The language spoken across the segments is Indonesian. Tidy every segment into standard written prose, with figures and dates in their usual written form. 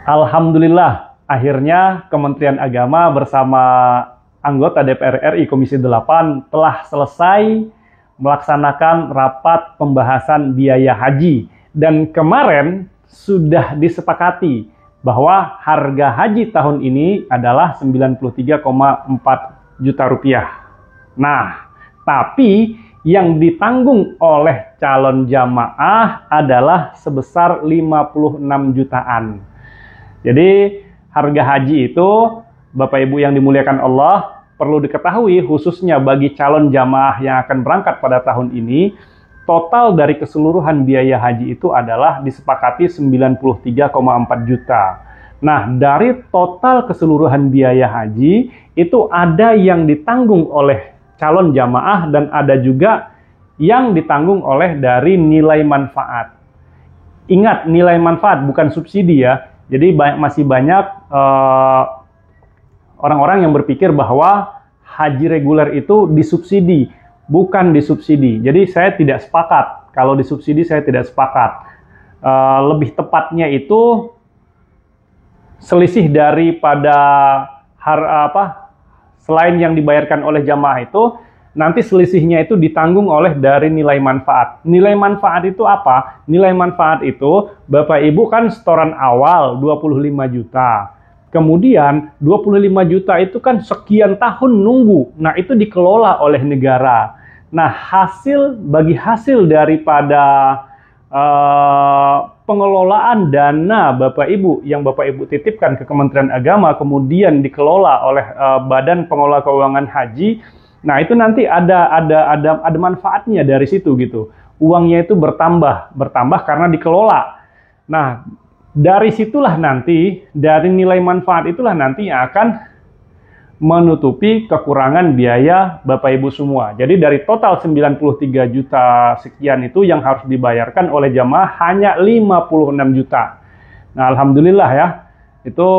Alhamdulillah, akhirnya Kementerian Agama bersama anggota DPR RI Komisi 8 telah selesai melaksanakan rapat pembahasan biaya haji. Dan kemarin sudah disepakati bahwa harga haji tahun ini adalah 93,4 juta rupiah. Nah, tapi yang ditanggung oleh calon jamaah adalah sebesar 56 jutaan. Jadi harga haji itu, Bapak Ibu yang dimuliakan Allah, perlu diketahui khususnya bagi calon jamaah yang akan berangkat pada tahun ini, total dari keseluruhan biaya haji itu adalah disepakati 93,4 juta. Nah, dari total keseluruhan biaya haji, itu ada yang ditanggung oleh calon jamaah dan ada juga yang ditanggung oleh dari nilai manfaat. Ingat, nilai manfaat bukan subsidi ya. Jadi masih banyak orang-orang yang berpikir bahwa haji reguler itu disubsidi, bukan disubsidi. Jadi saya tidak sepakat. Kalau disubsidi saya tidak sepakat. Lebih tepatnya itu selisih daripada selain yang dibayarkan oleh jamaah itu, nanti selisihnya itu ditanggung oleh dari nilai manfaat. Nilai manfaat itu apa? Nilai manfaat itu, Bapak Ibu kan setoran awal 25 juta. Kemudian 25 juta itu kan sekian tahun nunggu. Nah, itu dikelola oleh negara. Nah, bagi hasil daripada pengelolaan dana Bapak Ibu yang Bapak Ibu titipkan ke Kementerian Agama, kemudian dikelola oleh Badan Pengelola Keuangan Haji. Nah, itu nanti ada manfaatnya dari situ gitu. Uangnya itu bertambah karena dikelola. Nah, dari situlah nanti, dari nilai manfaat itulah nanti yang akan menutupi kekurangan biaya Bapak Ibu semua. Jadi dari total 93 juta sekian itu yang harus dibayarkan oleh jamaah hanya 56 juta. Nah, alhamdulillah ya. Itu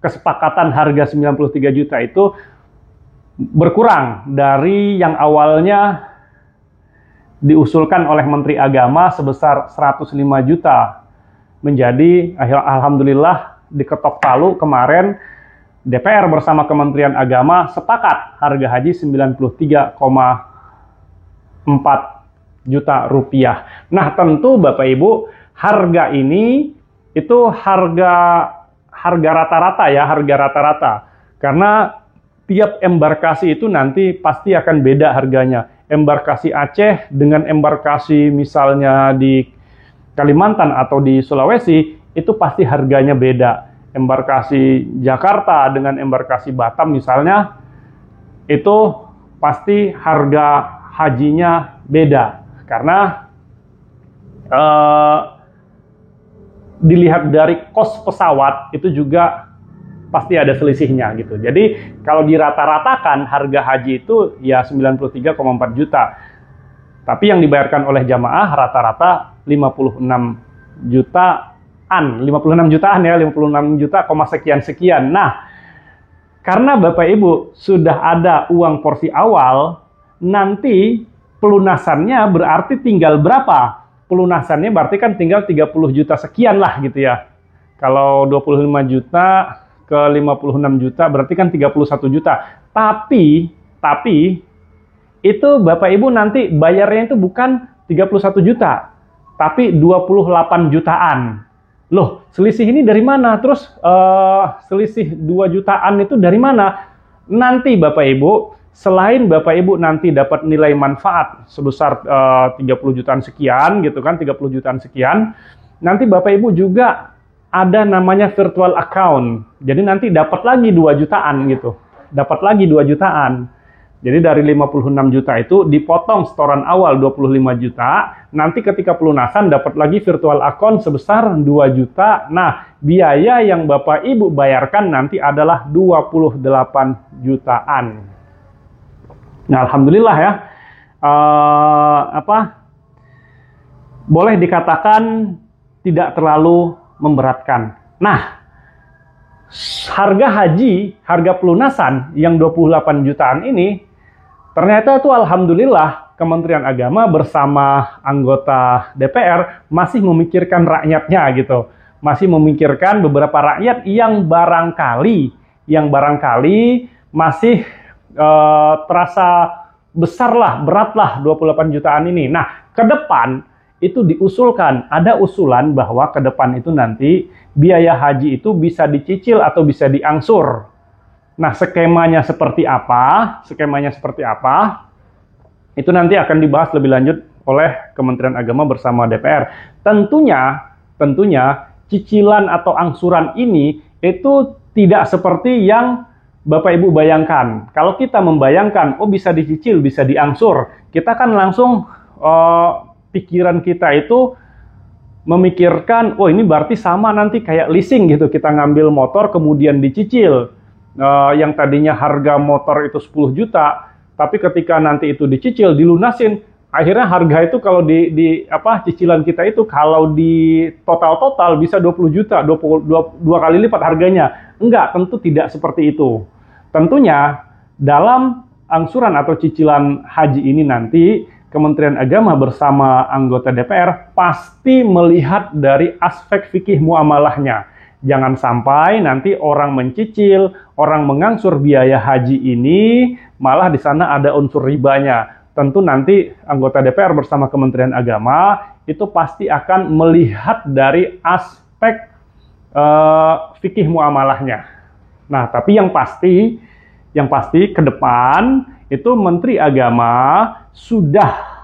kesepakatan harga 93 juta itu berkurang dari yang awalnya diusulkan oleh Menteri Agama sebesar 105 juta menjadi alhamdulillah diketok palu kemarin DPR bersama Kementerian Agama sepakat harga haji 93,4 juta rupiah. Nah, tentu Bapak Ibu, harga ini itu harga rata-rata ya, harga rata-rata. Karena tiap embarkasi itu nanti pasti akan beda harganya. Embarkasi Aceh dengan embarkasi misalnya di Kalimantan atau di Sulawesi, itu pasti harganya beda. Embarkasi Jakarta dengan embarkasi Batam misalnya, itu pasti harga hajinya beda. Karena dilihat dari kos pesawat itu juga pasti ada selisihnya gitu. Jadi kalau dirata-ratakan harga haji itu ya 93,4 juta. Tapi yang dibayarkan oleh jamaah rata-rata 56 jutaan. 56 jutaan ya, 56 juta, sekian-sekian. Nah, karena Bapak Ibu sudah ada uang porsi awal, nanti pelunasannya berarti tinggal berapa? Pelunasannya berarti kan tinggal 30 juta sekian lah gitu ya. Kalau 25 juta ke 56 juta berarti kan 31 juta. Tapi itu Bapak Ibu nanti bayarnya itu bukan 31 juta, tapi 28 jutaan. Loh, selisih ini dari mana? Terus selisih 2 jutaan itu dari mana? Nanti Bapak Ibu, selain Bapak Ibu nanti dapat nilai manfaat sebesar 30 jutaan sekian gitu kan, 30 jutaan sekian, nanti Bapak Ibu juga ada namanya virtual account. Jadi nanti dapat lagi 2 jutaan gitu. Dapat lagi 2 jutaan. Jadi dari 56 juta itu dipotong setoran awal 25 juta, nanti ketika pelunasan dapat lagi virtual account sebesar 2 juta. Nah, biaya yang Bapak Ibu bayarkan nanti adalah 28 jutaan. Nah, alhamdulillah ya. Boleh dikatakan tidak terlalu memberatkan. Nah, harga haji, harga pelunasan yang 28 jutaan ini ternyata itu alhamdulillah Kementerian Agama bersama anggota DPR masih memikirkan rakyatnya gitu. Masih memikirkan beberapa rakyat yang barangkali masih terasa besar lah, berat lah 28 jutaan ini. Nah, ke depan itu diusulkan, ada usulan bahwa ke depan itu nanti biaya haji itu bisa dicicil atau bisa diangsur. Nah, skemanya seperti apa? Itu nanti akan dibahas lebih lanjut oleh Kementerian Agama bersama DPR. Tentunya cicilan atau angsuran ini itu tidak seperti yang Bapak Ibu bayangkan. Kalau kita membayangkan, oh bisa dicicil, bisa diangsur, kita kan langsung pikiran kita itu memikirkan, oh ini berarti sama nanti kayak leasing gitu, kita ngambil motor kemudian dicicil. Yang tadinya harga motor itu 10 juta, tapi ketika nanti itu dicicil, dilunasin, akhirnya harga itu kalau cicilan kita itu kalau di total bisa 20 juta, 2 kali lipat harganya. Enggak, tentu tidak seperti itu. Tentunya dalam angsuran atau cicilan haji ini nanti Kementerian Agama bersama anggota DPR pasti melihat dari aspek fikih muamalahnya. Jangan sampai nanti orang mencicil, orang mengangsur biaya haji ini, malah di sana ada unsur ribanya. Tentu nanti anggota DPR bersama Kementerian Agama itu pasti akan melihat dari aspek fikih muamalahnya. Nah, tapi yang pasti ke depan itu Menteri Agama sudah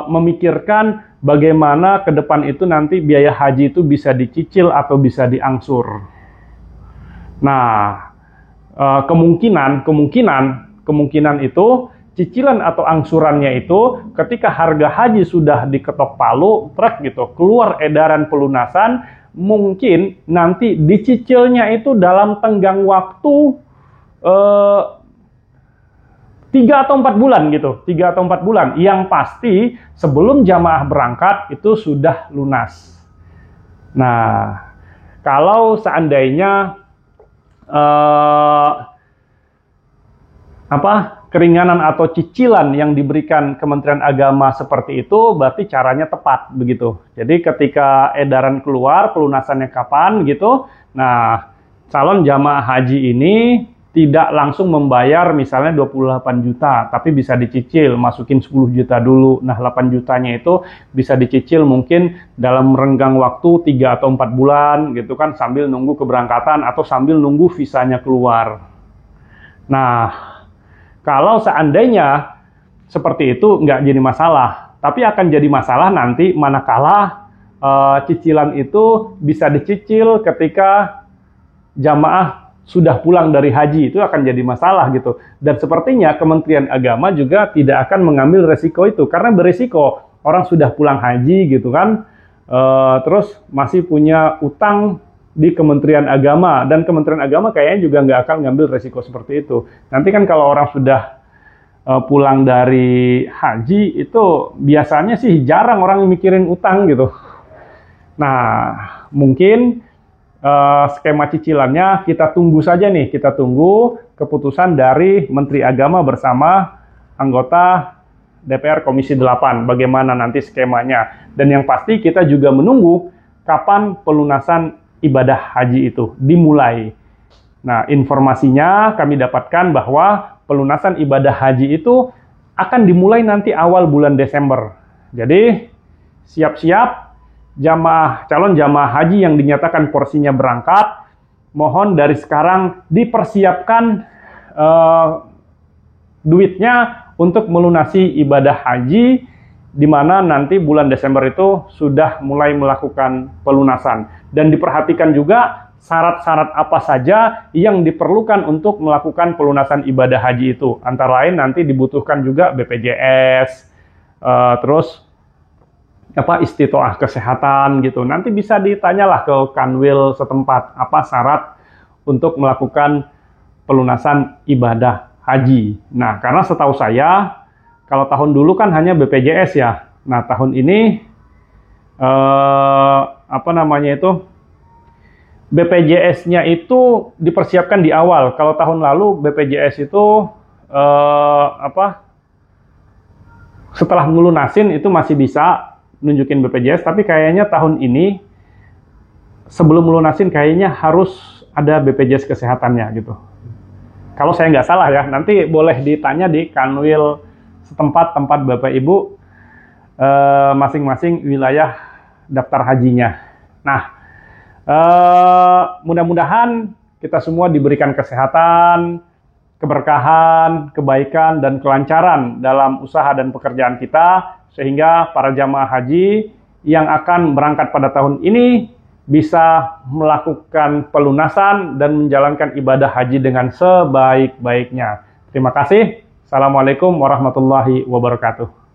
memikirkan bagaimana ke depan itu nanti biaya haji itu bisa dicicil atau bisa diangsur. Nah, kemungkinan itu cicilan atau angsurannya itu ketika harga haji sudah diketok palu, trek gitu, keluar edaran pelunasan, mungkin nanti dicicilnya itu dalam tenggang waktu 3 atau 4 bulan gitu, 3 atau 4 bulan. Yang pasti sebelum jamaah berangkat itu sudah lunas. Nah, kalau seandainya keringanan atau cicilan yang diberikan Kementerian Agama seperti itu, berarti caranya tepat begitu. Jadi ketika edaran keluar, pelunasannya kapan gitu. Nah, calon jamaah haji ini tidak langsung membayar misalnya 28 juta, tapi bisa dicicil, masukin 10 juta dulu. Nah, 8 jutanya itu bisa dicicil mungkin dalam renggang waktu 3 atau 4 bulan gitu kan, sambil nunggu keberangkatan atau sambil nunggu visanya keluar. Nah, kalau seandainya seperti itu nggak jadi masalah, tapi akan jadi masalah nanti manakala cicilan itu bisa dicicil ketika jamaah sudah pulang dari haji, itu akan jadi masalah gitu. Dan sepertinya Kementerian Agama juga tidak akan mengambil resiko itu, karena beresiko orang sudah pulang haji gitu kan, terus masih punya utang di Kementerian Agama, dan Kementerian Agama kayaknya juga nggak akan ngambil resiko seperti itu. Nanti kan kalau orang sudah pulang dari haji, itu biasanya sih jarang orang mikirin utang gitu. Nah, mungkin skema cicilannya kita tunggu saja nih, kita tunggu keputusan dari Menteri Agama bersama anggota DPR Komisi 8, bagaimana nanti skemanya. Dan yang pasti kita juga menunggu kapan pelunasan ibadah haji itu dimulai. Nah, informasinya kami dapatkan bahwa pelunasan ibadah haji itu akan dimulai nanti awal bulan Desember. Jadi, siap-siap calon jamaah haji yang dinyatakan porsinya berangkat, mohon dari sekarang dipersiapkan duitnya untuk melunasi ibadah haji, di mana nanti bulan Desember itu sudah mulai melakukan pelunasan. Dan diperhatikan juga syarat-syarat apa saja yang diperlukan untuk melakukan pelunasan ibadah haji itu. Antara lain nanti dibutuhkan juga BPJS, terus istitoah kesehatan gitu. Nanti bisa ditanyalah ke Kanwil setempat apa syarat untuk melakukan pelunasan ibadah haji. Nah, karena setahu saya kalau tahun dulu kan hanya BPJS ya. Nah, tahun ini BPJS-nya itu dipersiapkan di awal. Kalau tahun lalu BPJS itu setelah ngelunasin itu masih bisa nunjukin BPJS, tapi kayaknya tahun ini sebelum ngelunasin kayaknya harus ada BPJS kesehatannya gitu. Kalau saya nggak salah ya, nanti boleh ditanya di Kanwil setempat tempat Bapak Ibu masing-masing wilayah daftar hajinya. Nah, mudah-mudahan kita semua diberikan kesehatan, keberkahan, kebaikan, dan kelancaran dalam usaha dan pekerjaan kita, sehingga para jamaah haji yang akan berangkat pada tahun ini bisa melakukan pelunasan dan menjalankan ibadah haji dengan sebaik-baiknya. Terima kasih. Assalamualaikum warahmatullahi wabarakatuh.